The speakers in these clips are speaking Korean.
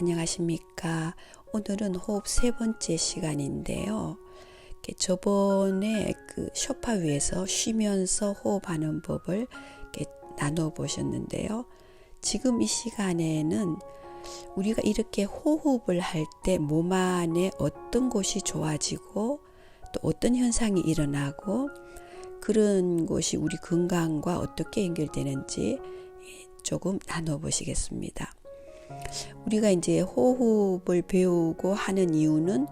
안녕하십니까. 오늘은 호흡 세 번째 시간인데요. 저번에 그 소파 위에서 쉬면서 호흡하는 법을 나눠 보셨는데요. 지금 이 시간에는 우리가 이렇게 호흡을 할 때 몸 안에 어떤 곳이 좋아지고 또 어떤 현상이 일어나고 그런 곳이 우리 건강과 어떻게 연결되는지 조금 나눠 보시겠습니다. 우리가 이제 호흡을 배우고 하는 이유는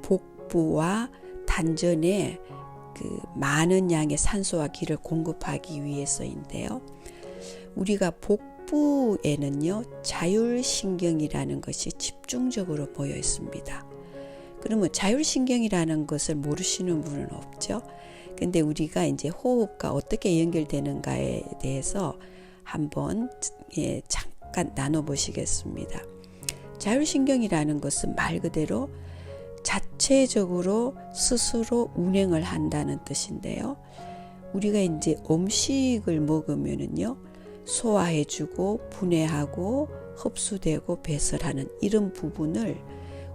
복부와 단전에 그 많은 양의 산소와 기를 공급하기 위해서인데요. 우리가 복부에는요, 자율신경이라는 것이 집중적으로 모여 있습니다. 그러면 자율신경이라는 것을 모르시는 분은 없죠. 근데 우리가 이제 호흡과 어떻게 연결되는가에 대해서 한번 잠깐 나눠 보시겠습니다. 자율신경이라는 것은 말 그대로 자체적으로 스스로 운행을 한다는 뜻인데요. 우리가 이제 음식을 먹으면은요, 소화해주고 분해하고 흡수되고 배설하는 이런 부분을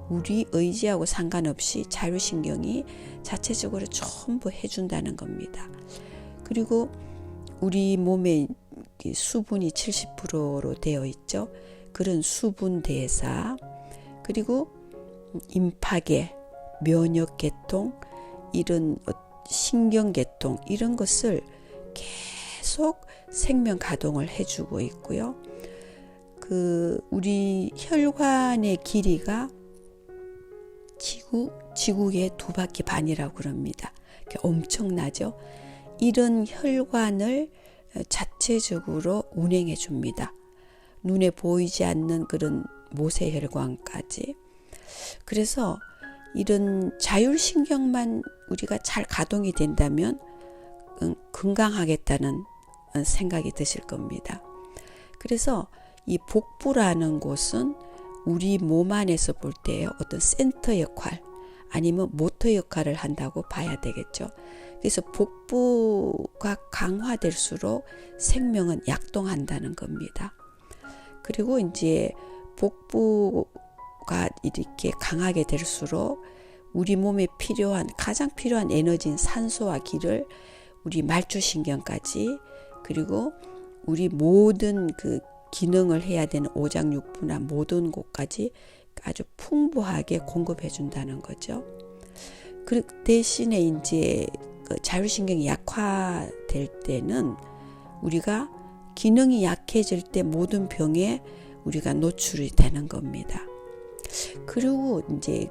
우리 의지하고 상관없이 자율신경이 자체적으로 전부 해준다는 겁니다. 그리고 우리 몸에 수분이 70%로 되어 있죠. 그런 수분 대사, 그리고 임파계, 면역계통, 이런 신경계통, 이런 것을 계속 생명 가동을 해주고 있고요. 우리 혈관의 길이가 지구의 2바퀴 반이라고 그럽니다. 엄청나죠? 이런 혈관을 자체적으로 운행해 줍니다. 눈에 보이지 않는 그런 모세혈관까지. 그래서 이런 자율신경만 우리가 잘 가동이 된다면 건강하겠다는 생각이 드실 겁니다. 그래서 이 복부라는 곳은 우리 몸 안에서 볼 때 어떤 센터 역할 아니면 모터 역할을 한다고 봐야 되겠죠. 그래서 복부가 강화될수록 생명은 약동한다는 겁니다. 그리고 이제 복부가 이렇게 강하게 될수록 우리 몸에 가장 필요한 에너지인 산소와 기를 우리 말초신경까지, 그리고 우리 모든 그 기능을 해야 되는 오장육부나 모든 곳까지 아주 풍부하게 공급해 준다는 거죠. 그 대신에 이제 자율신경이 약화될 때는 우리가 기능이 약해질 때 모든 병에 우리가 노출이 되는 겁니다. 그리고 이제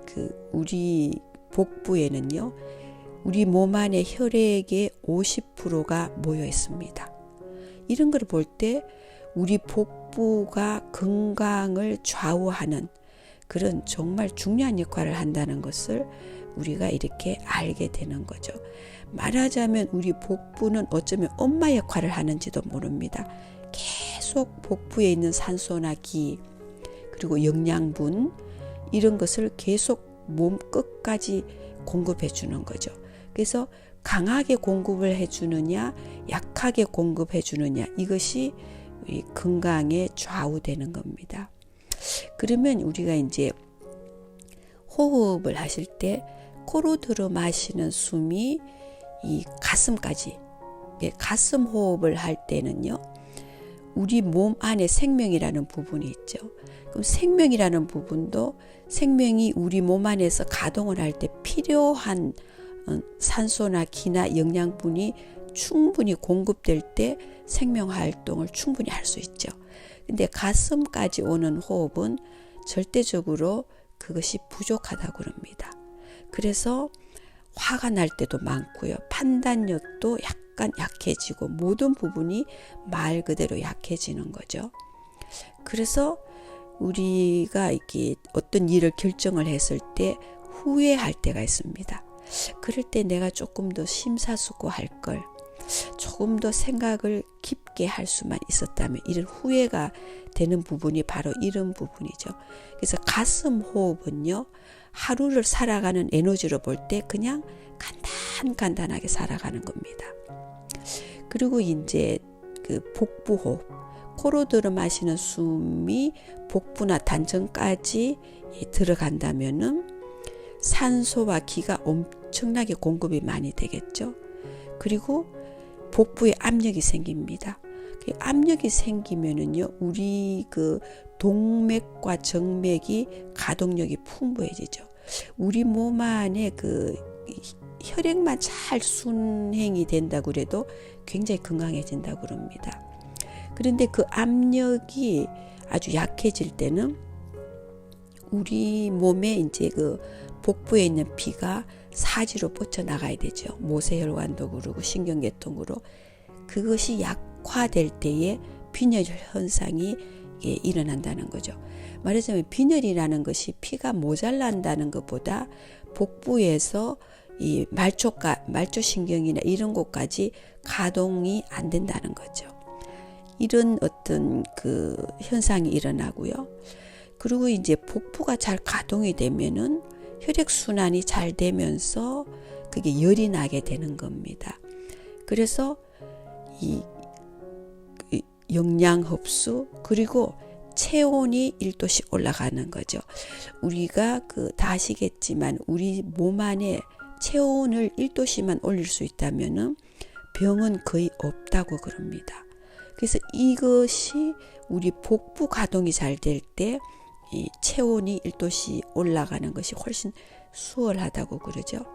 우리 복부에는요, 우리 몸 안에 혈액의 50%가 모여 있습니다. 이런 걸 볼 때 우리 복부가 건강을 좌우하는 그런 정말 중요한 역할을 한다는 것을 우리가 이렇게 알게 되는 거죠. 말하자면 우리 복부는 어쩌면 엄마 역할을 하는지도 모릅니다. 계속 복부에 있는 산소나 기, 그리고 영양분, 이런 것을 계속 몸 끝까지 공급해 주는 거죠. 그래서 강하게 공급을 해주느냐 약하게 공급해 주느냐, 이것이 우리 건강에 좌우되는 겁니다. 그러면 우리가 이제 호흡을 하실 때 코로 들어 마시는 숨이 이 가슴까지, 가슴 호흡을 할 때는요, 우리 몸 안에 생명이라는 부분이 있죠. 그럼 생명이라는 부분도 생명이 우리 몸 안에서 가동을 할 때 필요한 산소나 기나 영양분이 충분히 공급될 때 생명 활동을 충분히 할 수 있죠. 근데 가슴까지 오는 호흡은 절대적으로 그것이 부족하다고 그럽니다. 그래서 화가 날 때도 많고요. 판단력도 약간 약해지고 모든 부분이 말 그대로 약해지는 거죠. 그래서 우리가 이렇게 어떤 일을 결정을 했을 때 후회할 때가 있습니다. 그럴 때 내가 조금 더 심사숙고할 걸, 조금 더 생각을 깊게 할 수만 있었다면, 이런 후회가 되는 부분이 바로 이런 부분이죠. 그래서 가슴 호흡은요, 하루를 살아가는 에너지로 볼 때 그냥 간단하게 살아가는 겁니다. 그리고 이제 복부 호흡, 코로 들어 마시는 숨이 복부나 단전까지 들어간다면은 산소와 기가 엄청나게 공급이 많이 되겠죠. 그리고 복부에 압력이 생깁니다. 그 압력이 생기면은요, 우리 그 동맥과 정맥이 가동력이 풍부해지죠. 우리 몸 안에 그 혈액만 잘 순행이 된다고 그래도 굉장히 건강해진다고 그럽니다. 그런데 그 압력이 아주 약해질 때는 우리 몸에 이제 그 복부에 있는 피가 사지로 뻗쳐나가야 되죠. 모세혈관도 그러고 신경계통으로. 그것이 약화될 때에 빈혈 현상이 일어난다는 거죠. 말하자면 빈혈이라는 것이 피가 모자란다는 것보다 복부에서 이 말초신경이나 이런 곳까지 가동이 안 된다는 거죠. 이런 어떤 그 현상이 일어나고요. 그리고 이제 복부가 잘 가동이 되면은 혈액순환이 잘 되면서 그게 열이 나게 되는 겁니다. 그래서 이 영양 흡수 그리고 체온이 1도씩 올라가는 거죠. 우리가 다 아시겠지만 우리 몸 안에 체온을 1도씩만 올릴 수 있다면은 병은 거의 없다고 그럽니다. 그래서 이것이 우리 복부 가동이 잘 될 때 이 체온이 1도씩 올라가는 것이 훨씬 수월하다고 그러죠.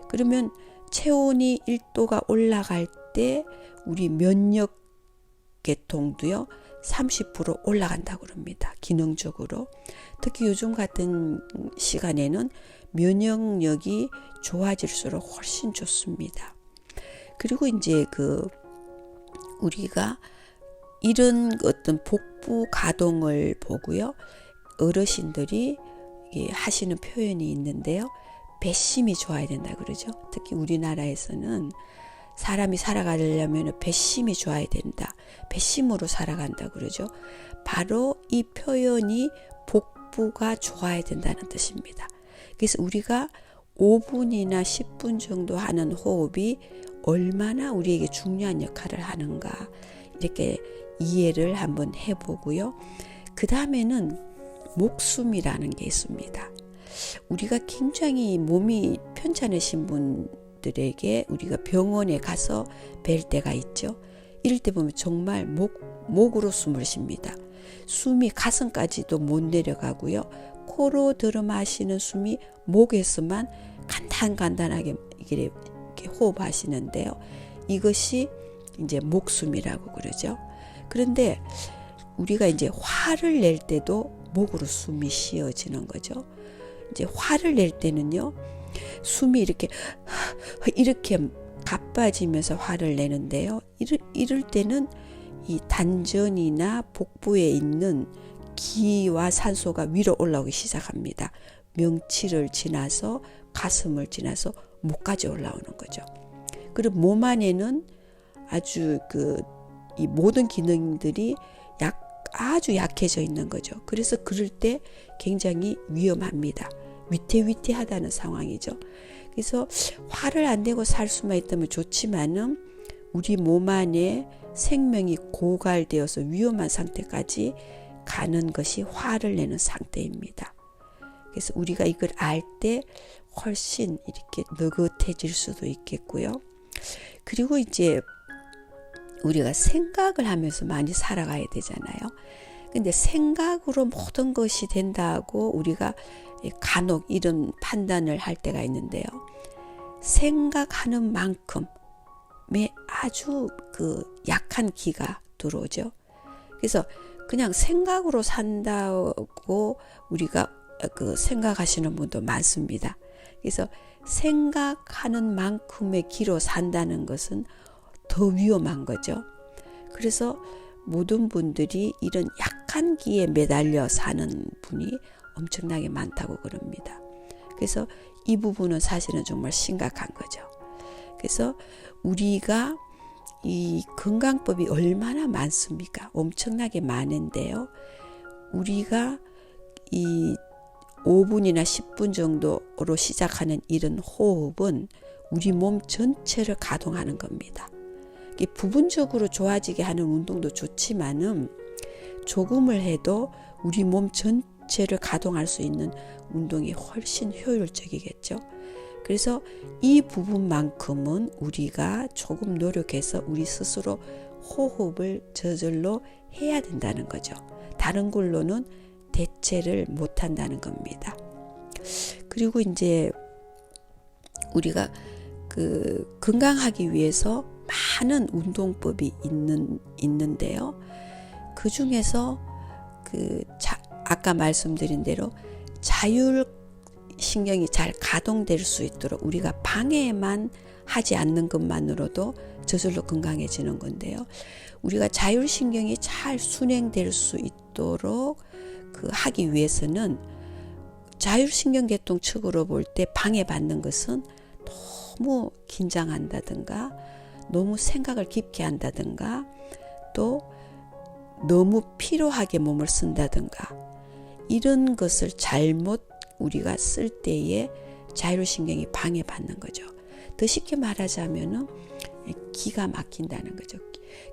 그러면 체온이 1도가 올라갈 때 우리 면역 계통도요 30% 올라간다고 그럽니다. 기능적으로. 특히 요즘 같은 시간에는 면역력이 좋아질수록 훨씬 좋습니다. 그리고 이제 우리가 이런 어떤 복부 가동을 보고요. 어르신들이 하시는 표현이 있는데요. 배심이 좋아야 된다 그러죠. 특히 우리나라에서는 사람이 살아가려면 배심이 좋아야 된다. 배심으로 살아간다 그러죠. 바로 이 표현이 복부가 좋아야 된다는 뜻입니다. 그래서 우리가 5분이나 10분 정도 하는 호흡이 얼마나 우리에게 중요한 역할을 하는가 이렇게 이해를 한번 해보고요. 그 다음에는 목숨이라는 게 있습니다. 우리가 굉장히 몸이 편찮으신 분들에게 우리가 병원에 가서 뵐 때가 있죠. 이럴 때 보면 정말 목으로 숨을 쉽니다. 숨이 가슴까지도 못 내려가고요. 코로 들어 마시는 숨이 목에서만 간단하게 이렇게 호흡하시는데요. 이것이 이제 목숨이라고 그러죠. 그런데 우리가 이제 화를 낼 때도 목으로 숨이 쉬어지는 거죠. 이제 화를 낼 때는요, 숨이 이렇게 가빠지면서 화를 내는데요. 이럴 때는 이 단전이나 복부에 있는 기와 산소가 위로 올라오기 시작합니다. 명치를 지나서 가슴을 지나서 목까지 올라오는 거죠. 그리고 몸 안에는 아주 이 모든 기능들이 아주 약해져 있는 거죠. 그래서 그럴 때 굉장히 위험합니다. 위태위태하다는 상황이죠. 그래서 화를 안 내고 살 수만 있다면 좋지만은 우리 몸 안에 생명이 고갈되어서 위험한 상태까지 가는 것이 화를 내는 상태입니다. 그래서 우리가 이걸 알 때 훨씬 이렇게 느긋해질 수도 있겠고요. 그리고 이제 우리가 생각을 하면서 많이 살아가야 되잖아요. 근데 생각으로 모든 것이 된다고 우리가 간혹 이런 판단을 할 때가 있는데요. 생각하는 만큼의 아주 약한 기가 들어오죠. 그래서 그냥 생각으로 산다고 우리가 생각하시는 분도 많습니다. 그래서 생각하는 만큼의 기로 산다는 것은 더 위험한 거죠. 그래서 모든 분들이 이런 약한 기에 매달려 사는 분이 엄청나게 많다고 그럽니다. 그래서 이 부분은 사실은 정말 심각한 거죠. 그래서 우리가 이 건강법이 얼마나 많습니까? 엄청나게 많은데요. 우리가 이 5분이나 10분 정도로 시작하는 이런 호흡은 우리 몸 전체를 가동하는 겁니다. 부분적으로 좋아지게 하는 운동도 좋지만은 조금을 해도 우리 몸 전체를 가동할 수 있는 운동이 훨씬 효율적이겠죠. 그래서 이 부분만큼은 우리가 조금 노력해서 우리 스스로 호흡을 저절로 해야 된다는 거죠. 다른 걸로는 대체를 못 한다는 겁니다. 그리고 이제 우리가 건강하기 위해서 많은 운동법이 있는데요. 그 중에서 아까 말씀드린 대로 자율신경이 잘 가동될 수 있도록 우리가 방해만 하지 않는 것만으로도 저절로 건강해지는 건데요. 우리가 자율신경이 잘 순행될 수 있도록 하기 위해서는 자율신경계통 측으로 볼 때 방해받는 것은 너무 긴장한다든가 너무 생각을 깊게 한다든가 또 너무 피로하게 몸을 쓴다든가 이런 것을 잘못 우리가 쓸 때에 자율신경이 방해받는 거죠. 더 쉽게 말하자면은 기가 막힌다는 거죠.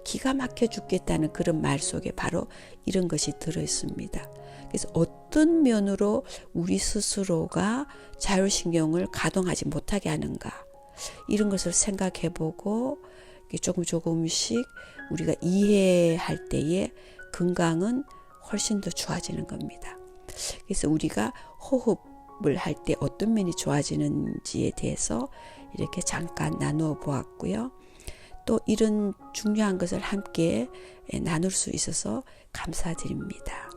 기가 막혀 죽겠다는 그런 말 속에 바로 이런 것이 들어있습니다. 그래서 어떤 면으로 우리 스스로가 자율신경을 가동하지 못하게 하는가 이런 것을 생각해보고 조금씩 우리가 이해할 때에 건강은 훨씬 더 좋아지는 겁니다. 그래서 우리가 호흡을 할 때 어떤 면이 좋아지는지에 대해서 이렇게 잠깐 나누어 보았고요. 또 이런 중요한 것을 함께 나눌 수 있어서 감사드립니다.